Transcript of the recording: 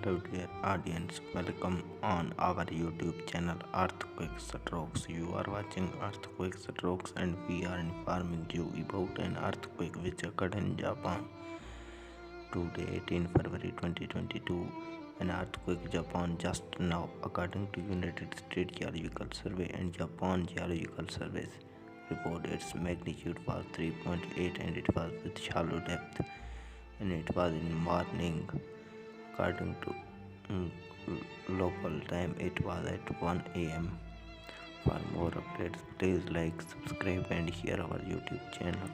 Hello dear audience, welcome on our YouTube channel Earthquake Strokes. You are watching Earthquake Strokes and we are informing you about an earthquake which occurred in Japan. Today 18 February 2022, an earthquake in Japan just now according to United States Geological Survey and Japan Geological Service report its magnitude was 3.8 and it was with shallow depth and it was in morning. According to local time, it was at 1 a.m. For more updates, please like, subscribe, and share our YouTube channel.